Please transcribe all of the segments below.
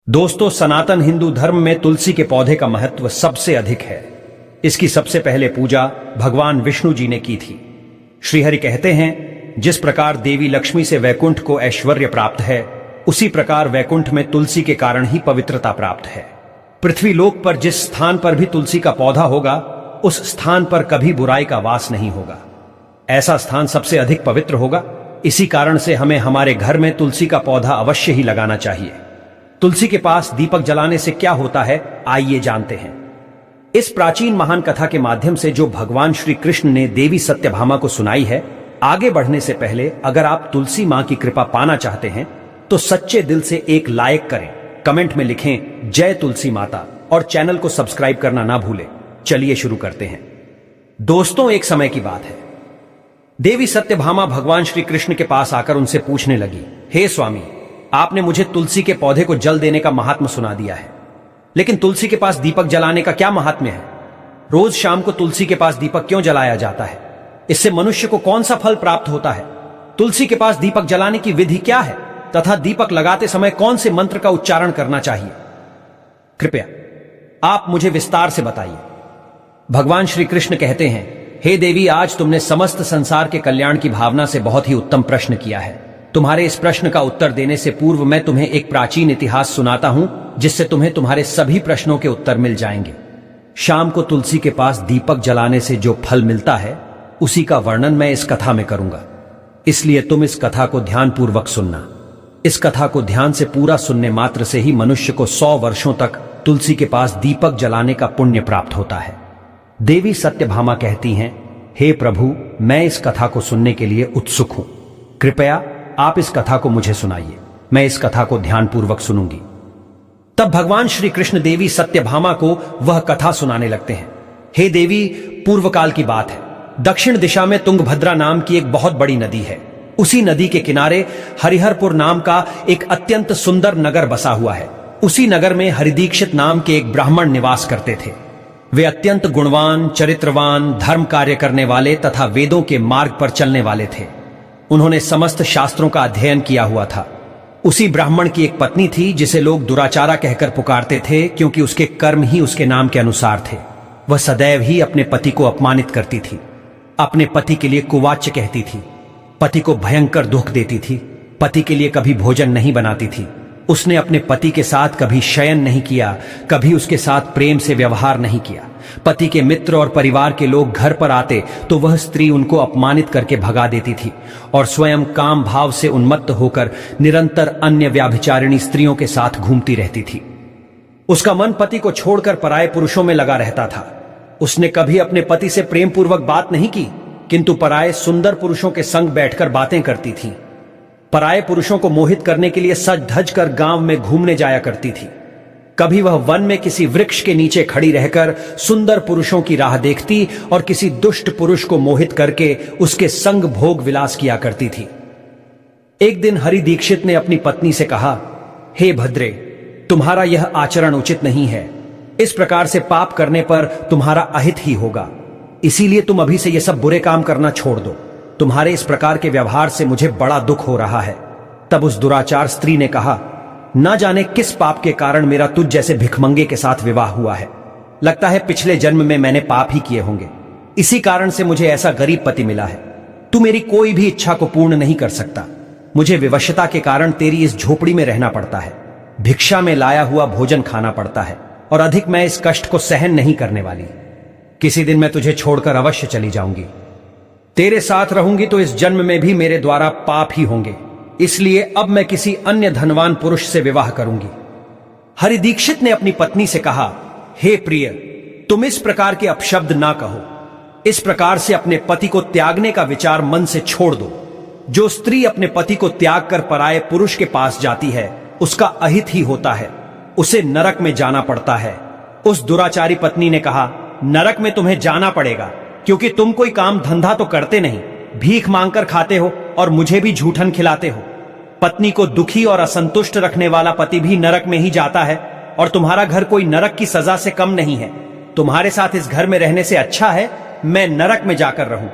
दोस्तों, सनातन हिंदू धर्म में तुलसी के पौधे का महत्व सबसे अधिक है। इसकी सबसे पहले पूजा भगवान विष्णु जी ने की थी। श्रीहरि कहते हैं, जिस प्रकार देवी लक्ष्मी से वैकुंठ को ऐश्वर्य प्राप्त है, उसी प्रकार वैकुंठ में तुलसी के कारण ही पवित्रता प्राप्त है। पृथ्वी लोक पर जिस स्थान पर भी तुलसी का पौधा होगा, उस स्थान पर कभी बुराई का वास नहीं होगा। ऐसा स्थान सबसे अधिक पवित्र होगा। इसी कारण से हमें हमारे घर में तुलसी का पौधा अवश्य ही लगाना चाहिए। तुलसी के पास दीपक जलाने से क्या होता है, आइए जानते हैं। इस प्राचीन महान कथा के माध्यम से जो भगवान श्री कृष्ण ने देवी सत्यभामा को सुनाई है, आगे बढ़ने से पहले अगर आप तुलसी मां की कृपा पाना चाहते हैं तो सच्चे दिल से एक लाइक करें, कमेंट में लिखें जय तुलसी माता और चैनल को सब्सक्राइब करना ना भूलें। चलिए शुरू करते हैं। दोस्तों, एक समय की बात है। देवी सत्यभामा भगवान श्री कृष्ण के पास आकर उनसे पूछने लगी, हे स्वामी, आपने मुझे तुलसी के पौधे को जल देने का महात्म्य सुना दिया है, लेकिन तुलसी के पास दीपक जलाने का क्या महात्म्य है? रोज शाम को तुलसी के पास दीपक क्यों जलाया जाता है? इससे मनुष्य को कौन सा फल प्राप्त होता है? तुलसी के पास दीपक जलाने की विधि क्या है तथा दीपक लगाते समय कौन से मंत्र का उच्चारण करना चाहिए? कृपया आप मुझे विस्तार से बताइए। भगवान श्री कृष्ण कहते हैं, हे देवी, आज तुमने समस्त संसार के कल्याण की भावना से बहुत ही उत्तम प्रश्न किया है। तुम्हारे इस प्रश्न का उत्तर देने से पूर्व मैं तुम्हें एक प्राचीन इतिहास सुनाता हूं, जिससे तुम्हें तुम्हारे सभी प्रश्नों के उत्तर मिल जाएंगे। शाम को तुलसी के पास दीपक जलाने से जो फल मिलता है, उसी का वर्णन मैं इस कथा में करूंगा। इसलिए तुम इस कथा को ध्यानपूर्वक सुनना। इस कथा को ध्यान से पूरा सुनने मात्र से ही मनुष्य को 100 वर्षों तक तुलसी के पास दीपक जलाने का पुण्य प्राप्त होता है। देवी सत्यभामा कहती हैं, हे प्रभु, मैं इस कथा को सुनने के लिए उत्सुक हूं। कृपया आप इस कथा को मुझे सुनाइए। मैं इस कथा को ध्यानपूर्वक सुनूंगी। तब भगवान श्री कृष्ण देवी सत्यभामा को वह कथा सुनाने लगते हैं। हे देवी, पूर्व काल की बात है। दक्षिण दिशा में तुंगभद्रा नाम की एक बहुत बड़ी नदी है। उसी नदी के किनारे हरिहरपुर नाम का एक अत्यंत सुंदर नगर बसा हुआ है। उसी नगर में हरिदीक्षित नाम के एक ब्राह्मण निवास करते थे। वे अत्यंत गुणवान, चरित्रवान, धर्म कार्य करने वाले तथा वेदों के मार्ग पर चलने वाले थे। उन्होंने समस्त शास्त्रों का अध्ययन किया हुआ था। उसी ब्राह्मण की एक पत्नी थी, जिसे लोग दुराचारा कहकर पुकारते थे, क्योंकि उसके कर्म ही उसके नाम के अनुसार थे। वह सदैव ही अपने पति को अपमानित करती थी, अपने पति के लिए कुवाच्य कहती थी, पति को भयंकर दुख देती थी, पति के लिए कभी भोजन नहीं बनाती थी। उसने अपने पति के साथ कभी शयन नहीं किया, कभी उसके साथ प्रेम से व्यवहार नहीं किया। पति के मित्र और परिवार के लोग घर पर आते तो वह स्त्री उनको अपमानित करके भगा देती थी और स्वयं काम भाव से उन्मत्त होकर निरंतर अन्य व्याभिचारिणी स्त्रियों के साथ घूमती रहती थी। उसका मन पति को छोड़कर पराये पुरुषों में लगा रहता था। उसने कभी अपने पति से प्रेम पूर्वक बात नहीं की, किंतु पराये सुंदर पुरुषों के संग बैठकर बातें करती थी। पराये पुरुषों को मोहित करने के लिए सज धज कर गांव में घूमने जाया करती थी। कभी वह वन में किसी वृक्ष के नीचे खड़ी रहकर सुंदर पुरुषों की राह देखती और किसी दुष्ट पुरुष को मोहित करके उसके संग भोग विलास किया करती थी। एक दिन हरि दीक्षित ने अपनी पत्नी से कहा, हे भद्रे, तुम्हारा यह आचरण उचित नहीं है। इस प्रकार से पाप करने पर तुम्हारा अहित ही होगा। इसीलिए तुम अभी से ये सब बुरे काम करना छोड़ दो। तुम्हारे इस प्रकार के व्यवहार से मुझे बड़ा दुख हो रहा है। तब उस दुराचार स्त्री ने कहा, ना जाने किस पाप के कारण मेरा तुझ जैसे भिखमंगे के साथ विवाह हुआ है। लगता है पिछले जन्म में मैंने पाप ही किए होंगे। इसी कारण से मुझे ऐसा गरीब पति मिला है। तू मेरी कोई भी इच्छा को पूर्ण नहीं कर सकता। मुझे विवशता के कारण तेरी इस झोपड़ी में रहना पड़ता है। भिक्षा में लाया हुआ भोजन खाना पड़ता है और अधिक मैं इस कष्ट को सहन नहीं करने वाली। किसी दिन मैं तुझे छोड़कर अवश्य चली जाऊंगी। तेरे साथ रहूंगी तो इस जन्म में भी मेरे द्वारा पाप ही होंगे। इसलिए अब मैं किसी अन्य धनवान पुरुष से विवाह करूंगी। हरि दीक्षित ने अपनी पत्नी से कहा, हे प्रिय, तुम इस प्रकार के अपशब्द ना कहो। इस प्रकार से अपने पति को त्यागने का विचार मन से छोड़ दो। जो स्त्री अपने पति को त्याग कर पराये पुरुष के पास जाती है, उसका अहित ही होता है। उसे नरक में जाना पड़ता है। उस दुराचारी पत्नी ने कहा, नरक में तुम्हें जाना पड़ेगा, क्योंकि तुम कोई काम धंधा तो करते नहीं, भीख मांगकर खाते हो और मुझे भी झूठन खिलाते हो। पत्नी को दुखी और असंतुष्ट रखने वाला पति भी नरक में ही जाता है और तुम्हारा घर कोई नरक की सजा से कम नहीं है। तुम्हारे साथ इस घर में रहने से अच्छा है मैं नरक में जाकर रहूं।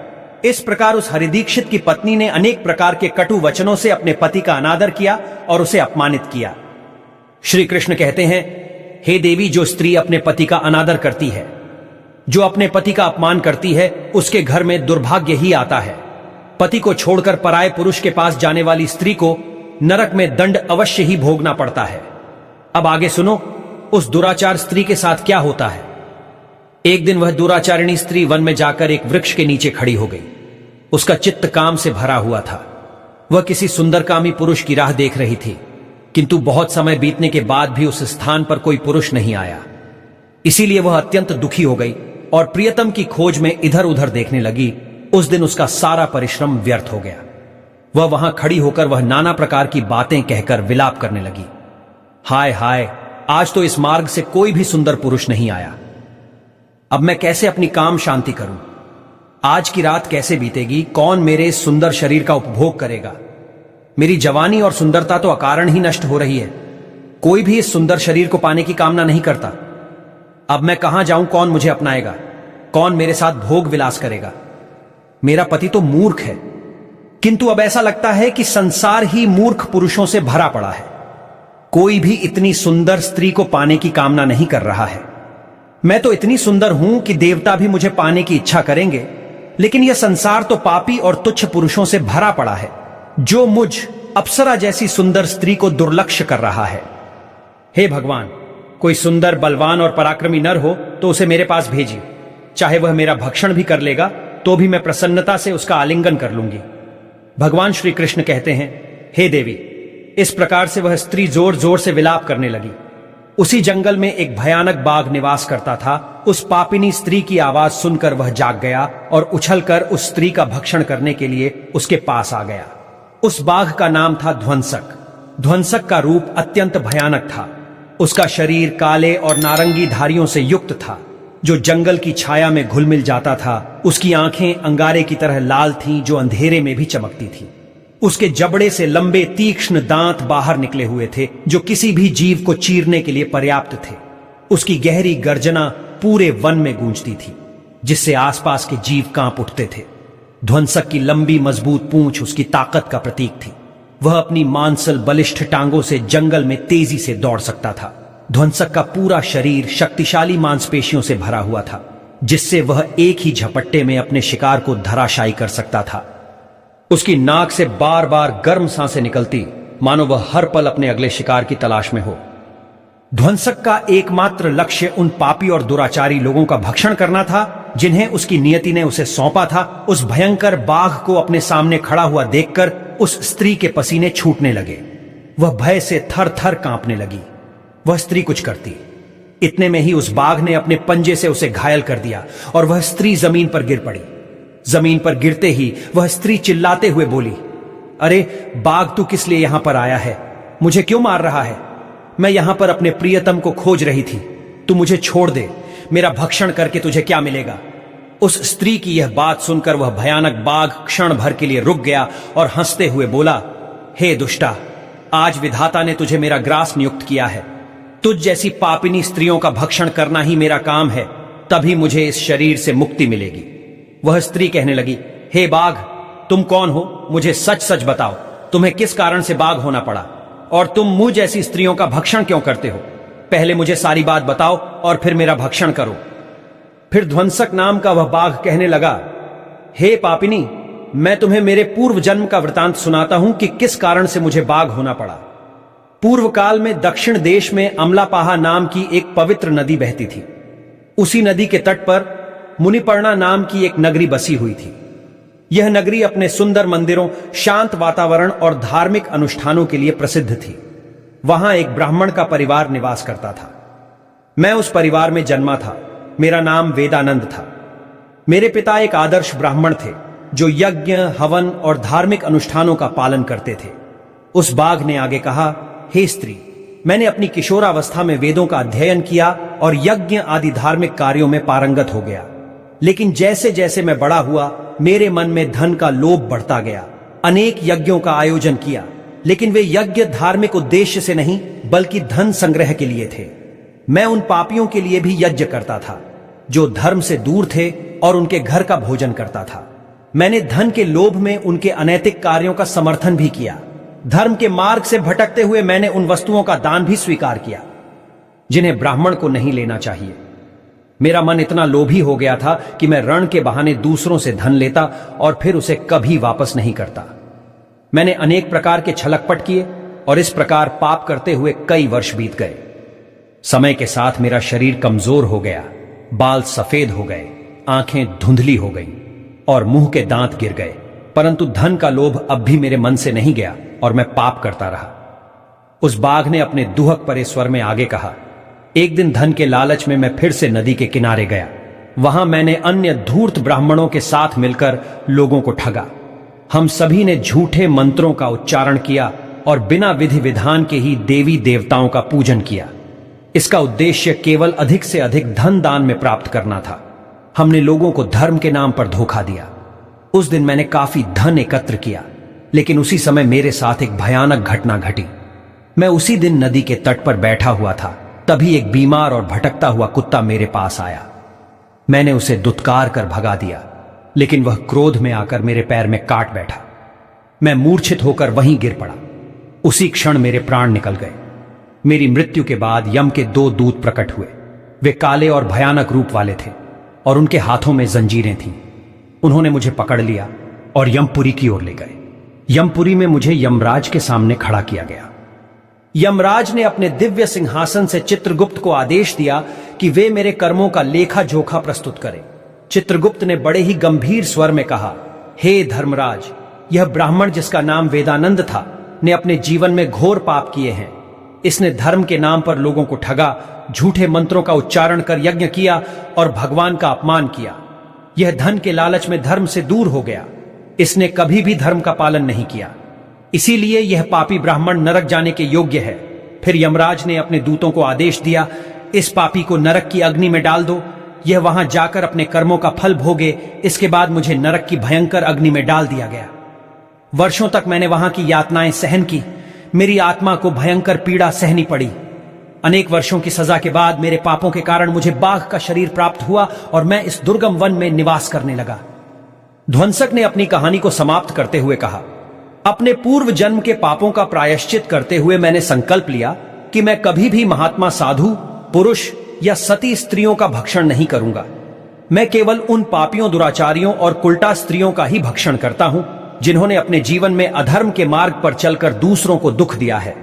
इस प्रकार उस हरिदीक्षित की पत्नी ने अनेक प्रकार के कटु वचनों से अपने पति का अनादर किया और उसे अपमानित किया। श्री कृष्ण कहते हैं, हे देवी, जो स्त्री अपने पति का अनादर करती है, जो अपने पति का अपमान करती है, उसके घर में दुर्भाग्य ही आता है। पति को छोड़कर पराये पुरुष के पास जाने वाली स्त्री को नरक में दंड अवश्य ही भोगना पड़ता है। अब आगे सुनो, उस दुराचार स्त्री के साथ क्या होता है। एक दिन वह दुराचारिणी स्त्री वन में जाकर एक वृक्ष के नीचे खड़ी हो गई। उसका चित्त काम से भरा हुआ था। वह किसी सुंदरकामी पुरुष की राह देख रही थी, किंतु बहुत समय बीतने के बाद भी उस स्थान पर कोई पुरुष नहीं आया। इसीलिए वह अत्यंत दुखी हो गई और प्रियतम की खोज में इधर उधर देखने लगी। उस दिन उसका सारा परिश्रम व्यर्थ हो गया। वह वहां खड़ी होकर वह नाना प्रकार की बातें कहकर विलाप करने लगी। हाय हाय, आज तो इस मार्ग से कोई भी सुंदर पुरुष नहीं आया। अब मैं कैसे अपनी काम शांति करूं? आज की रात कैसे बीतेगी? कौन मेरे इस सुंदर शरीर का उपभोग करेगा? मेरी जवानी और सुंदरता तो अकारण ही नष्ट हो रही है। कोई भी इस सुंदर शरीर को पाने की कामना नहीं करता। अब मैं कहां जाऊं? कौन मुझे अपनाएगा? कौन मेरे साथ भोग विलास करेगा? मेरा पति तो मूर्ख है, किंतु अब ऐसा लगता है कि संसार ही मूर्ख पुरुषों से भरा पड़ा है। कोई भी इतनी सुंदर स्त्री को पाने की कामना नहीं कर रहा है। मैं तो इतनी सुंदर हूं कि देवता भी मुझे पाने की इच्छा करेंगे, लेकिन यह संसार तो पापी और तुच्छ पुरुषों से भरा पड़ा है, जो मुझ अप्सरा जैसी सुंदर स्त्री को दुर्लक्ष्य कर रहा है। हे भगवान, कोई सुंदर, बलवान और पराक्रमी नर हो तो उसे मेरे पास भेजिए। चाहे वह मेरा भक्षण भी कर लेगा तो भी मैं प्रसन्नता से उसका आलिंगन कर लूंगी। भगवान श्री कृष्ण कहते हैं, हे देवी, इस प्रकार से वह स्त्री जोर जोर से विलाप करने लगी। उसी जंगल में एक भयानक बाघ निवास करता था। उस पापिनी स्त्री की आवाज सुनकर वह जाग गया और उछलकर उस स्त्री का भक्षण करने के लिए उसके पास आ गया। उस बाघ का नाम था ध्वंसक। ध्वंसक का रूप अत्यंत भयानक था। उसका शरीर काले और नारंगी धारियों से युक्त था, जो जंगल की छाया में घुल मिल जाता था। उसकी आंखें अंगारे की तरह लाल थीं, जो अंधेरे में भी चमकती थीं। उसके जबड़े से लंबे तीक्ष्ण दांत बाहर निकले हुए थे, जो किसी भी जीव को चीरने के लिए पर्याप्त थे। उसकी गहरी गर्जना पूरे वन में गूंजती थी, जिससे आसपास के जीव कांप उठते थे। ध्वंसक की लंबी मजबूत पूंछ उसकी ताकत का प्रतीक थी। वह अपनी मांसल बलिष्ठ टांगों से जंगल में तेजी से दौड़ सकता था। ध्वंसक का पूरा शरीर शक्तिशाली मांसपेशियों से भरा हुआ था, जिससे वह एक ही झपट्टे में अपने शिकार को धराशायी कर सकता था। उसकी नाक से बार बार गर्म सांसें निकलती, मानो वह हर पल अपने अगले शिकार की तलाश में हो। ध्वंसक का एकमात्र लक्ष्य उन पापी और दुराचारी लोगों का भक्षण करना था, जिन्हें उसकी नियति ने उसे सौंपा था। उस भयंकर बाघ को अपने सामने खड़ा हुआ देखकर उस स्त्री के पसीने छूटने लगे। वह भय से थर थर कांपने लगी। वह स्त्री कुछ करती, इतने में ही उस बाघ ने अपने पंजे से उसे घायल कर दिया और वह स्त्री जमीन पर गिर पड़ी। जमीन पर गिरते ही वह स्त्री चिल्लाते हुए बोली, अरे बाघ, तू किस लिए यहां पर आया है? मुझे क्यों मार रहा है? मैं यहां पर अपने प्रियतम को खोज रही थी। तू मुझे छोड़ दे। मेरा भक्षण करके तुझे क्या मिलेगा? उस स्त्री की यह बात सुनकर वह भयानक बाघ क्षण भर के लिए रुक गया और हंसते हुए बोला, हे दुष्टा, आज विधाता ने तुझे मेरा ग्रास नियुक्त किया है। तुझ जैसी पापिनी स्त्रियों का भक्षण करना ही मेरा काम है, तभी मुझे इस शरीर से मुक्ति मिलेगी। वह स्त्री कहने लगी, हे बाघ, तुम कौन हो? मुझे सच सच बताओ, तुम्हें किस कारण से बाघ होना पड़ा और तुम मुझ जैसी स्त्रियों का भक्षण क्यों करते हो? पहले मुझे सारी बात बताओ और फिर मेरा भक्षण करो। फिर ध्वंसक नाम का वह बाघ कहने लगा, हे पापिनी, मैं तुम्हें मेरे पूर्व जन्म का वृतांत सुनाता हूं कि किस कारण से मुझे बाघ होना पड़ा। पूर्व काल में दक्षिण देश में अमलापाहा नाम की एक पवित्र नदी बहती थी। उसी नदी के तट पर मुनिपर्णा नाम की एक नगरी बसी हुई थी। यह नगरी अपने सुंदर मंदिरों, शांत वातावरण और धार्मिक अनुष्ठानों के लिए प्रसिद्ध थी। वहां एक ब्राह्मण का परिवार निवास करता था। मैं उस परिवार में जन्मा था। मेरा नाम वेदानंद था। मेरे पिता एक आदर्श ब्राह्मण थे, जो यज्ञ, हवन और धार्मिक अनुष्ठानों का पालन करते थे। उस बाघ ने आगे कहा, हे स्त्री, मैंने अपनी किशोरावस्था में वेदों का अध्ययन किया और यज्ञ आदि धार्मिक कार्यों में पारंगत हो गया। लेकिन जैसे जैसे मैं बड़ा हुआ, मेरे मन में धन का लोभ बढ़ता गया। अनेक यज्ञों का आयोजन किया, लेकिन वे यज्ञ धार्मिक उद्देश्य से नहीं, बल्कि धन संग्रह के लिए थे। मैं उन पापियों के लिए भी यज्ञ करता था, जो धर्म से दूर थे और उनके घर का भोजन करता था। मैंने धन के लोभ में उनके अनैतिक कार्यों का समर्थन भी किया। धर्म के मार्ग से भटकते हुए मैंने उन वस्तुओं का दान भी स्वीकार किया जिन्हें ब्राह्मण को नहीं लेना चाहिए। मेरा मन इतना लोभी हो गया था कि मैं रण के बहाने दूसरों से धन लेता और फिर उसे कभी वापस नहीं करता। मैंने अनेक प्रकार के छलकपट किए और इस प्रकार पाप करते हुए कई वर्ष बीत गए। समय के साथ मेरा शरीर कमजोर हो गया, बाल सफेद हो गए, आंखें धुंधली हो गईं और मुंह के दांत गिर गए, परंतु धन का लोभ अब भी मेरे मन से नहीं गया और मैं पाप करता रहा। उस बाघ ने अपने दुहक भरे स्वर में आगे कहा, एक दिन धन के लालच में मैं फिर से नदी के किनारे गया। वहां मैंने अन्य धूर्त ब्राह्मणों के साथ मिलकर लोगों को ठगा। हम सभी ने झूठे मंत्रों का उच्चारण किया और बिना विधि विधान के ही देवी देवताओं का पूजन किया। इसका उद्देश्य केवल अधिक से अधिक धन दान में प्राप्त करना था। हमने लोगों को धर्म के नाम पर धोखा दिया। उस दिन मैंने काफी धन एकत्र किया, लेकिन उसी समय मेरे साथ एक भयानक घटना घटी। मैं उसी दिन नदी के तट पर बैठा हुआ था, तभी एक बीमार और भटकता हुआ कुत्ता मेरे पास आया। मैंने उसे दुत्कार कर भगा दिया, लेकिन वह क्रोध में आकर मेरे पैर में काट बैठा। मैं मूर्छित होकर वहीं गिर पड़ा। उसी क्षण मेरे प्राण निकल गए। मेरी मृत्यु के बाद यम के 2 दूत प्रकट हुए। वे काले और भयानक रूप वाले थे और उनके हाथों में जंजीरें थीं। उन्होंने मुझे पकड़ लिया और यमपुरी की ओर ले गए। यमपुरी में मुझे यमराज के सामने खड़ा किया गया। यमराज ने अपने दिव्य सिंहासन से चित्रगुप्त को आदेश दिया कि वे मेरे कर्मों का लेखा जोखा प्रस्तुत करें। चित्रगुप्त ने बड़े ही गंभीर स्वर में कहा, हे धर्मराज, यह ब्राह्मण जिसका नाम वेदानंद था ने अपने जीवन में घोर पाप किए हैं। इसने धर्म के नाम पर लोगों को ठगा, झूठे मंत्रों का उच्चारण कर यज्ञ किया और भगवान का अपमान किया। यह धन के लालच में धर्म से दूर हो गया। इसने कभी भी धर्म का पालन नहीं किया, इसीलिए यह पापी ब्राह्मण नरक जाने के योग्य है। फिर यमराज ने अपने दूतों को आदेश दिया, इस पापी को नरक की अग्नि में डाल दो। यह वहां जाकर अपने कर्मों का फल भोगे। इसके बाद मुझे नरक की भयंकर अग्नि में डाल दिया गया। वर्षों तक मैंने वहां की यातनाएं सहन की। मेरी आत्मा को भयंकर पीड़ा सहनी पड़ी। अनेक वर्षों की सजा के बाद मेरे पापों के कारण मुझे बाघ का शरीर प्राप्त हुआ और मैं इस दुर्गम वन में निवास करने लगा। ध्वंसक ने अपनी कहानी को समाप्त करते हुए कहा, अपने पूर्व जन्म के पापों का प्रायश्चित करते हुए मैंने संकल्प लिया कि मैं कभी भी महात्मा साधु, पुरुष या सती स्त्रियों का भक्षण नहीं करूंगा। मैं केवल उन पापियों, दुराचारियों और कुल्टा स्त्रियों का ही भक्षण करता हूं जिन्होंने अपने जीवन में अधर्म के मार्ग पर चलकर दूसरों को दुख दिया है।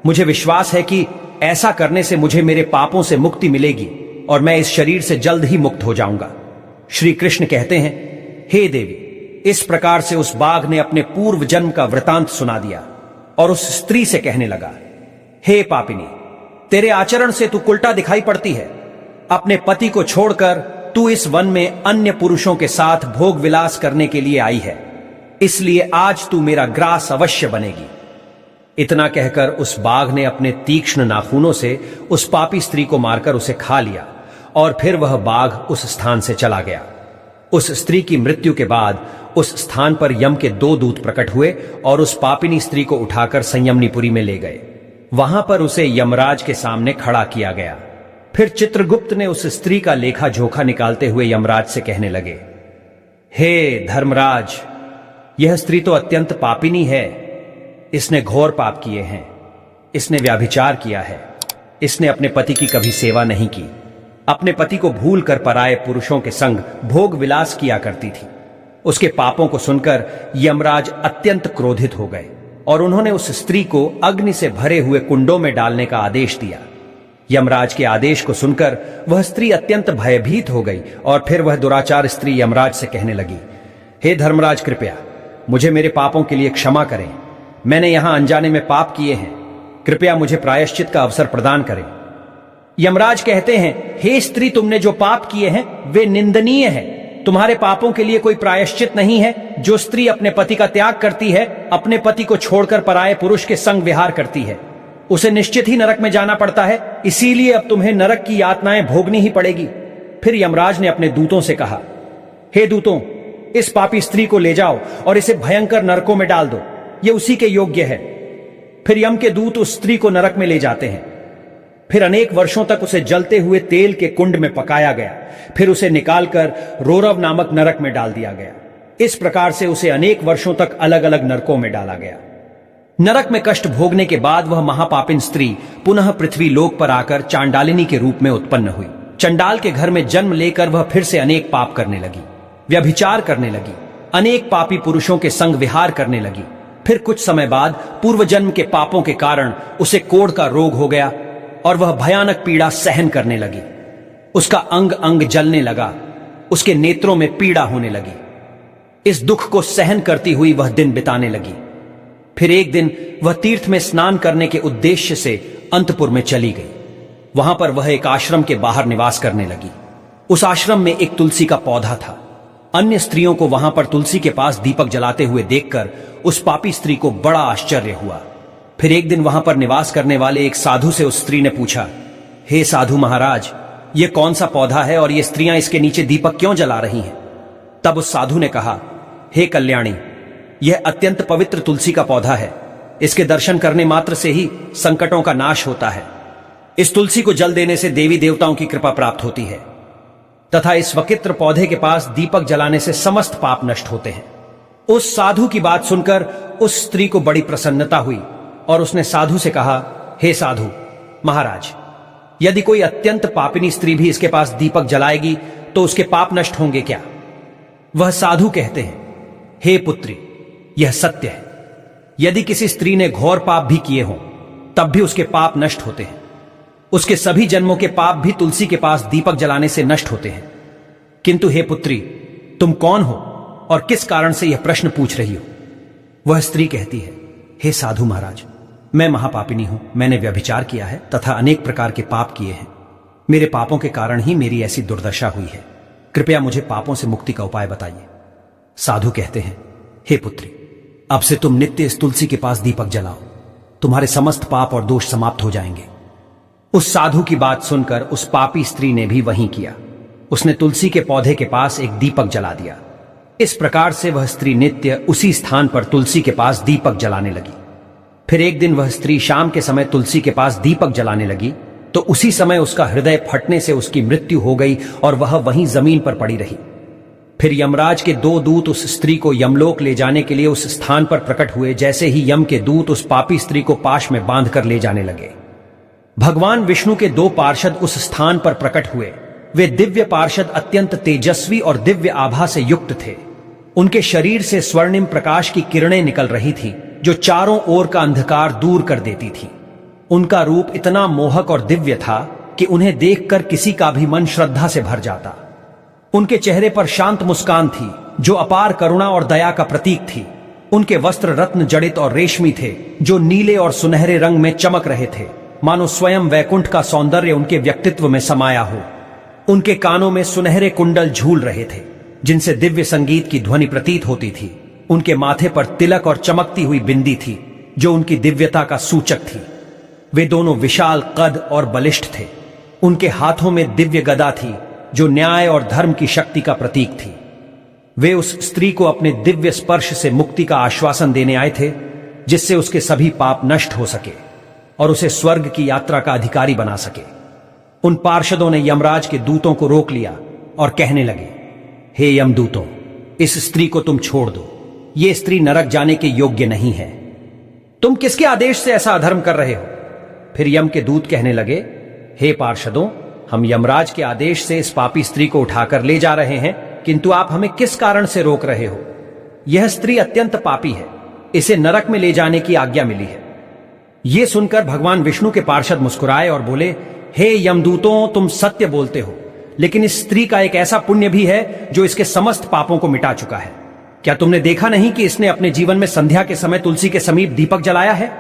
मुझे विश्वास है कि ऐसा करने से मुझे मेरे पापों से मुक्ति मिलेगी और मैं इस शरीर से जल्द ही मुक्त हो जाऊंगा। श्री कृष्ण कहते हैं, हे देवी, इस प्रकार से उस बाघ ने अपने पूर्व जन्म का वृतांत सुना दिया और उस स्त्री से कहने लगा, हे पापिनी, तेरे आचरण से तू उल्टा दिखाई पड़ती है। अपने पति को छोड़कर तू इस वन में अन्य पुरुषों के साथ भोग विलास करने के लिए आई है, इसलिए आज तू मेरा ग्रास अवश्य बनेगी। इतना कहकर उस बाघ ने अपने तीक्ष्ण नाखूनों से उस पापी स्त्री को मारकर उसे खा लिया और फिर वह बाघ उस स्थान से चला गया। उस स्त्री की मृत्यु के बाद उस स्थान पर यम के 2 दूत प्रकट हुए और उस पापिनी स्त्री को उठाकर संयमनीपुरी में ले गए। वहां पर उसे यमराज के सामने खड़ा किया गया। फिर चित्रगुप्त ने उस स्त्री का लेखा जोखा निकालते हुए यमराज से कहने लगे, हे धर्मराज, यह स्त्री तो अत्यंत पापिनी है। इसने घोर पाप किए हैं। इसने व्याभिचार किया है। इसने अपने पति की कभी सेवा नहीं की। अपने पति को भूल कर पराये पुरुषों के संग भोग विलास किया करती थी। उसके पापों को सुनकर यमराज अत्यंत क्रोधित हो गए और उन्होंने उस स्त्री को अग्नि से भरे हुए कुंडों में डालने का आदेश दिया। यमराज के आदेश को सुनकर वह स्त्री अत्यंत भयभीत हो गई और फिर वह दुराचार स्त्री यमराज से कहने लगी, हे धर्मराज, कृपया मुझे मेरे पापों के लिए क्षमा करें। मैंने यहां अनजाने में पाप किए हैं। कृपया मुझे प्रायश्चित का अवसर प्रदान करें। यमराज कहते हैं, हे स्त्री, तुमने जो पाप किए हैं वे निंदनीय हैं। तुम्हारे पापों के लिए कोई प्रायश्चित नहीं है। जो स्त्री अपने पति का त्याग करती है, अपने पति को छोड़कर पराये पुरुष के संग विहार करती है, उसे निश्चित ही नरक में जाना पड़ता है। इसीलिए अब तुम्हें नरक की यातनाएं भोगनी ही पड़ेगी। फिर यमराज ने अपने दूतों से कहा, हे दूतों, इस पापी स्त्री को ले जाओ और इसे भयंकर नरकों में डाल दो। यह उसी के योग्य है। फिर यम के दूत उस स्त्री को नरक में ले जाते हैं। फिर अनेक वर्षों तक उसे जलते हुए तेल के कुंड में पकाया गया। फिर उसे निकालकर रोरव नामक नरक में डाल दिया गया। इस प्रकार से उसे अनेक वर्षों तक अलग अलग नरकों में डाला गया। नरक में कष्ट भोगने के बाद वह महापापिन स्त्री पुनः पृथ्वी लोक पर आकर चांडालिनी के रूप में उत्पन्न हुई। चंडाल के घर में जन्म लेकर वह फिर से अनेक पाप करने लगी, व्यभिचार करने लगी, अनेक पापी पुरुषों के संग विहार करने लगी। फिर कुछ समय बाद पूर्व जन्म के पापों के कारण उसे कोढ़ का रोग हो गया और वह भयानक पीड़ा सहन करने लगी। उसका अंग अंग जलने लगा, उसके नेत्रों में पीड़ा होने लगी। इस दुख को सहन करती हुई वह दिन बिताने लगी। फिर एक दिन वह तीर्थ में स्नान करने के उद्देश्य से अंतपुर में चली गई। वहां पर वह एक आश्रम के बाहर निवास करने लगी। उस आश्रम में एक तुलसी का पौधा था। अन्य स्त्रियों को वहां पर तुलसी के पास दीपक जलाते हुए देखकर उस पापी स्त्री को बड़ा आश्चर्य हुआ। फिर एक दिन वहां पर निवास करने वाले एक साधु से उस स्त्री ने पूछा, हे साधु महाराज, ये कौन सा पौधा है और ये स्त्रियां इसके नीचे दीपक क्यों जला रही हैं? तब उस साधु ने कहा, हे कल्याणी, यह अत्यंत पवित्र तुलसी का पौधा है। इसके दर्शन करने मात्र से ही संकटों का नाश होता है। इस तुलसी को जल देने से देवी देवताओं की कृपा प्राप्त होती है तथा इस वकित्र पौधे के पास दीपक जलाने से समस्त पाप नष्ट होते हैं। उस साधु की बात सुनकर उस स्त्री को बड़ी प्रसन्नता हुई और उसने साधु से कहा, हे साधु महाराज, यदि कोई अत्यंत पापिनी स्त्री भी इसके पास दीपक जलाएगी तो उसके पाप नष्ट होंगे क्या? वह साधु कहते हैं, हे पुत्री, यह सत्य है। यदि किसी स्त्री ने घोर पाप भी किए हों तब भी उसके पाप नष्ट होते हैं। उसके सभी जन्मों के पाप भी तुलसी के पास दीपक जलाने से नष्ट होते हैं। किंतु हे पुत्री, तुम कौन हो और किस कारण से यह प्रश्न पूछ रही हो? वह स्त्री कहती है, हे साधु महाराज, मैं महापापिनी हूं। मैंने व्यभिचार किया है तथा अनेक प्रकार के पाप किए हैं। मेरे पापों के कारण ही मेरी ऐसी दुर्दशा हुई है। कृपया मुझे पापों से मुक्ति का उपाय बताइए। साधु कहते हैं, हे पुत्री, अब से तुम नित्य इस तुलसी के पास दीपक जलाओ, तुम्हारे समस्त पाप और दोष समाप्त हो जाएंगे। उस साधु की बात सुनकर उस पापी स्त्री ने भी वही किया। उसने तुलसी के पौधे के पास एक दीपक जला दिया। इस प्रकार से वह स्त्री नित्य उसी स्थान पर तुलसी के पास दीपक जलाने लगी। फिर एक दिन वह स्त्री शाम के समय तुलसी के पास दीपक जलाने लगी तो उसी समय उसका हृदय फटने से उसकी मृत्यु हो गई और वह वहीं जमीन पर पड़ी रही। फिर यमराज के 2 दूत उस स्त्री को यमलोक ले जाने के लिए उस स्थान पर प्रकट हुए। जैसे ही यम के दूत उस पापी स्त्री को पाश में बांधकर ले जाने लगे, भगवान विष्णु के 2 पार्षद उस स्थान पर प्रकट हुए। वे दिव्य पार्षद अत्यंत तेजस्वी और दिव्य आभा से युक्त थे। उनके शरीर से स्वर्णिम प्रकाश की किरणें निकल रही थी जो चारों ओर का अंधकार दूर कर देती थी। उनका रूप इतना मोहक और दिव्य था कि उन्हें देखकर किसी का भी मन श्रद्धा से भर जाता। उनके चेहरे पर शांत मुस्कान थी जो अपार करुणा और दया का प्रतीक थी। उनके वस्त्र रत्न जड़ित और रेशमी थे जो नीले और सुनहरे रंग में चमक रहे थे, मानो स्वयं वैकुंठ का सौंदर्य उनके व्यक्तित्व में समाया हो। उनके कानों में सुनहरे कुंडल झूल रहे थे जिनसे दिव्य संगीत की ध्वनि प्रतीत होती थी। उनके माथे पर तिलक और चमकती हुई बिंदी थी जो उनकी दिव्यता का सूचक थी। वे दोनों विशाल कद और बलिष्ठ थे। उनके हाथों में दिव्य गदा थी जो न्याय और धर्म की शक्ति का प्रतीक थी। वे उस स्त्री को अपने दिव्य स्पर्श से मुक्ति का आश्वासन देने आए थे जिससे उसके सभी पाप नष्ट हो सके और उसे स्वर्ग की यात्रा का अधिकारी बना सके। उन पार्षदों ने यमराज के दूतों को रोक लिया और कहने लगे, हे यमदूतों, इस स्त्री को तुम छोड़ दो। ये स्त्री नरक जाने के योग्य नहीं है। तुम किसके आदेश से ऐसा अधर्म कर रहे हो? फिर यम के दूत कहने लगे, हे पार्षदों, हम यमराज के आदेश से इस पापी स्त्री को उठाकर ले जा रहे हैं, किंतु आप हमें किस कारण से रोक रहे हो? यह स्त्री अत्यंत पापी है, इसे नरक में ले जाने की आज्ञा मिली है। यह सुनकर भगवान विष्णु के पार्षद मुस्कुराए और बोले, हे यमदूतों, तुम सत्य बोलते हो, लेकिन इस स्त्री का एक ऐसा पुण्य भी है जो इसके समस्त पापों को मिटा चुका है। क्या तुमने देखा नहीं कि इसने अपने जीवन में संध्या के समय तुलसी के समीप दीपक जलाया है?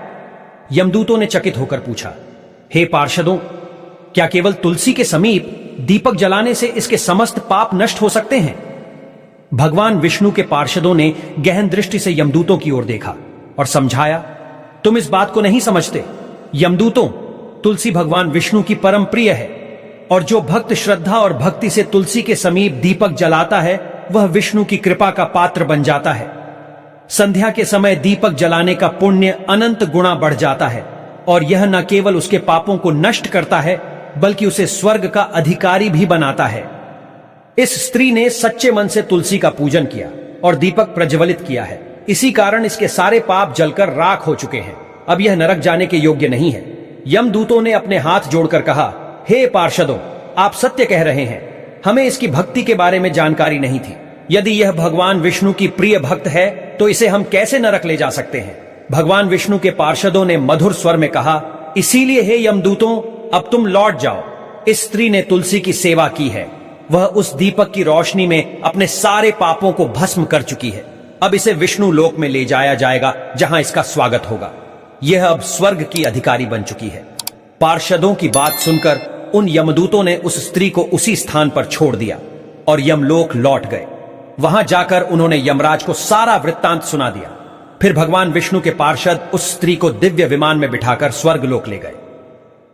यमदूतों ने चकित होकर पूछा, हे पार्षदों, क्या केवल तुलसी के समीप दीपक जलाने से इसके समस्त पाप नष्ट हो सकते हैं? भगवान विष्णु के पार्षदों ने गहन दृष्टि से यमदूतों की ओर देखा और समझाया, तुम इस बात को नहीं समझते। यमदूतों, तुलसी भगवान विष्णु की परम प्रिय है और जो भक्त श्रद्धा और भक्ति से तुलसी के समीप दीपक जलाता है वह विष्णु की कृपा का पात्र बन जाता है। संध्या के समय दीपक जलाने का पुण्य अनंत गुणा बढ़ जाता है और यह न केवल उसके पापों को नष्ट करता है बल्कि उसे स्वर्ग का अधिकारी भी बनाता है। इस स्त्री ने सच्चे मन से तुलसी का पूजन किया और दीपक प्रज्वलित किया है, इसी कारण इसके सारे पाप जलकर राख हो चुके हैं। अब यह नरक जाने के योग्य नहीं है। यमदूतों ने अपने हाथ जोड़कर कहा, हे पार्षदों, आप सत्य कह रहे हैं। हमें इसकी भक्ति के बारे में जानकारी नहीं थी। यदि यह भगवान विष्णु की प्रिय भक्त है तो इसे हम कैसे नरक ले जा सकते हैं। भगवान विष्णु के पार्षदों ने मधुर स्वर में कहा, इसीलिए हे यमदूतों, अब तुम लौट जाओ। इस स्त्री ने तुलसी की सेवा की है। वह उस दीपक की रोशनी में अपने सारे पापों को भस्म कर चुकी है। अब इसे विष्णु लोक में ले जाया जाएगा, जहां इसका स्वागत होगा। यह अब स्वर्ग की अधिकारी बन चुकी है। पार्षदों की बात सुनकर उन यमदूतों ने उस स्त्री को उसी स्थान पर छोड़ दिया और यमलोक लौट गए। वहां जाकर उन्होंने यमराज को सारा वृत्तांत सुना दिया। फिर भगवान विष्णु के पार्षद उस स्त्री को दिव्य विमान में बिठाकर स्वर्गलोक ले गए।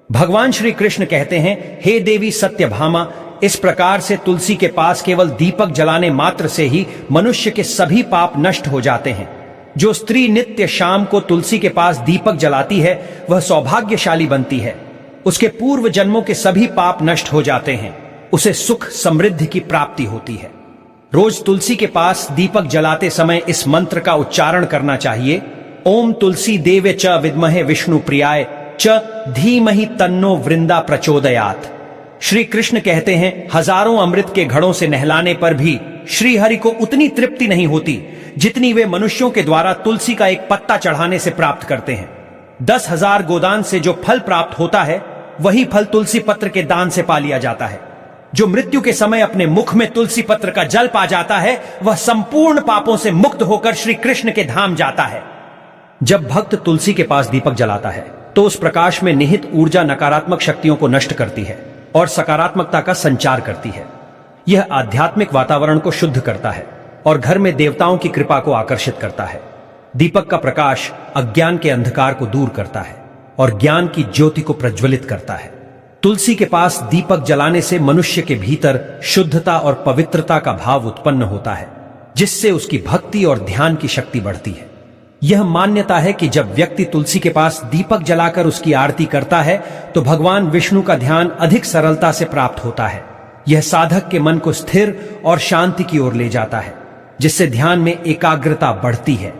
भगवान श्री कृष्ण कहते हैं, हे देवी सत्यभामा, इस प्रकार से तुलसी के पास केवल दीपक जलाने मात्र से ही मनुष्य के सभी पाप नष्ट हो जाते हैं। जो स्त्री नित्य शाम को तुलसी के पास दीपक जलाती है वह सौभाग्यशाली बनती है। उसके पूर्व जन्मों के सभी पाप नष्ट हो जाते हैं। उसे सुख समृद्धि की प्राप्ति होती है। रोज तुलसी के पास दीपक जलाते समय इस मंत्र का उच्चारण करना चाहिए, ओम तुलसी देवे च विद्महे विष्णु प्रियाय च धीमहि तन्नो वृंदा प्रचोदयात। श्री कृष्ण कहते हैं, हजारों अमृत के घड़ों से नहलाने पर भी श्री हरि को उतनी तृप्ति नहीं होती जितनी वे मनुष्यों के द्वारा तुलसी का एक पत्ता चढ़ाने से प्राप्त करते हैं। 10,000 गोदान से जो फल प्राप्त होता है वही फल तुलसी पत्र के दान से पा लिया जाता है। जो मृत्यु के समय अपने मुख में तुलसी पत्र का जल पा जाता है वह संपूर्ण पापों से मुक्त होकर श्री कृष्ण के धाम जाता है। जब भक्त तुलसी के पास दीपक जलाता है तो उस प्रकाश में निहित ऊर्जा नकारात्मक शक्तियों को नष्ट करती है और सकारात्मकता का संचार करती है। यह आध्यात्मिक वातावरण को शुद्ध करता है और घर में देवताओं की कृपा को आकर्षित करता है। दीपक का प्रकाश अज्ञान के अंधकार को दूर करता है और ज्ञान की ज्योति को प्रज्वलित करता है। तुलसी के पास दीपक जलाने से मनुष्य के भीतर शुद्धता और पवित्रता का भाव उत्पन्न होता है, जिससे उसकी भक्ति और ध्यान की शक्ति बढ़ती है। यह मान्यता है कि जब व्यक्ति तुलसी के पास दीपक जलाकर उसकी आरती करता है तो भगवान विष्णु का ध्यान अधिक सरलता से प्राप्त होता है। यह साधक के मन को स्थिर और शांति की ओर ले जाता है, जिससे ध्यान में एकाग्रता बढ़ती है।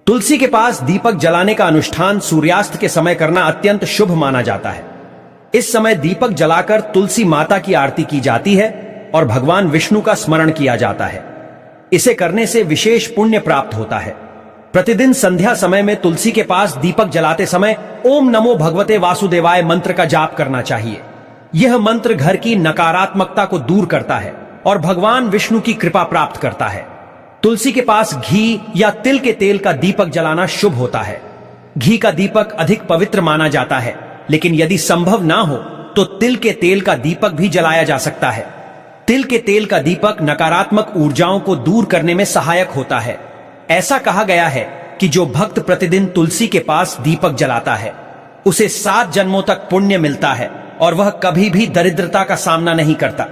तुलसी के पास दीपक जलाने का अनुष्ठान सूर्यास्त के समय करना अत्यंत शुभ माना जाता है। इस समय दीपक जलाकर तुलसी माता की आरती की जाती है और भगवान विष्णु का स्मरण किया जाता है। इसे करने से विशेष पुण्य प्राप्त होता है। प्रतिदिन संध्या समय में तुलसी के पास दीपक जलाते समय ओम नमो भगवते वासुदेवाय मंत्र का जाप करना चाहिए। यह मंत्र घर की नकारात्मकता को दूर करता है और भगवान विष्णु की कृपा प्राप्त करता है। तुलसी के पास घी या तिल के तेल का दीपक जलाना शुभ होता है। घी का दीपक अधिक पवित्र माना जाता है, लेकिन यदि संभव ना हो तो तिल के तेल का दीपक भी जलाया जा सकता है। तिल के तेल का दीपक नकारात्मक ऊर्जाओं को दूर करने में सहायक होता है। ऐसा कहा गया है कि जो भक्त प्रतिदिन तुलसी के पास दीपक जलाता है उसे 7 जन्मों तक पुण्य मिलता है और वह कभी भी दरिद्रता का सामना नहीं करता।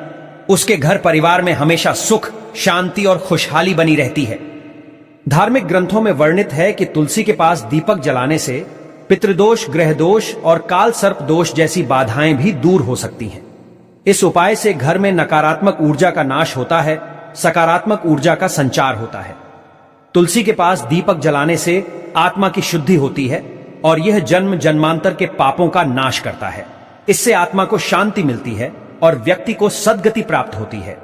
उसके घर परिवार में हमेशा सुख, शांति और खुशहाली बनी रहती है। धार्मिक ग्रंथों में वर्णित है कि तुलसी के पास दीपक जलाने से पितृदोष, ग्रह दोष और काल सर्प दोष जैसी बाधाएं भी दूर हो सकती हैं। इस उपाय से घर में नकारात्मक ऊर्जा का नाश होता है, सकारात्मक ऊर्जा का संचार होता है। तुलसी के पास दीपक जलाने से आत्मा की शुद्धि होती है और यह जन्म जन्मांतर के पापों का नाश करता है। इससे आत्मा को शांति मिलती है और व्यक्ति को सद्गति प्राप्त होती है।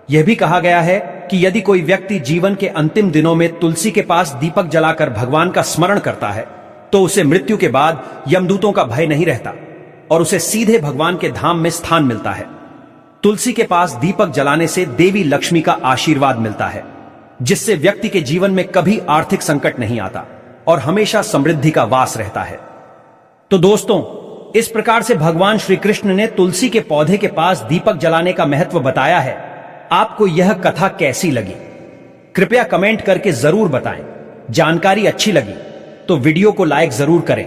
यह भी कहा गया है कि यदि कोई व्यक्ति जीवन के अंतिम दिनों में तुलसी के पास दीपक जलाकर भगवान का स्मरण करता है तो उसे मृत्यु के बाद यमदूतों का भय नहीं रहता और उसे सीधे भगवान के धाम में स्थान मिलता है। तुलसी के पास दीपक जलाने से देवी लक्ष्मी का आशीर्वाद मिलता है, जिससे व्यक्ति के जीवन में कभी आर्थिक संकट नहीं आता और हमेशा समृद्धि का वास रहता है। तो दोस्तों, इस प्रकार से भगवान श्री कृष्ण ने तुलसी के पौधे के पास दीपक जलाने का महत्व बताया है। आपको यह कथा कैसी लगी? कृपया कमेंट करके जरूर बताएं। जानकारी अच्छी लगी तो वीडियो को लाइक जरूर करें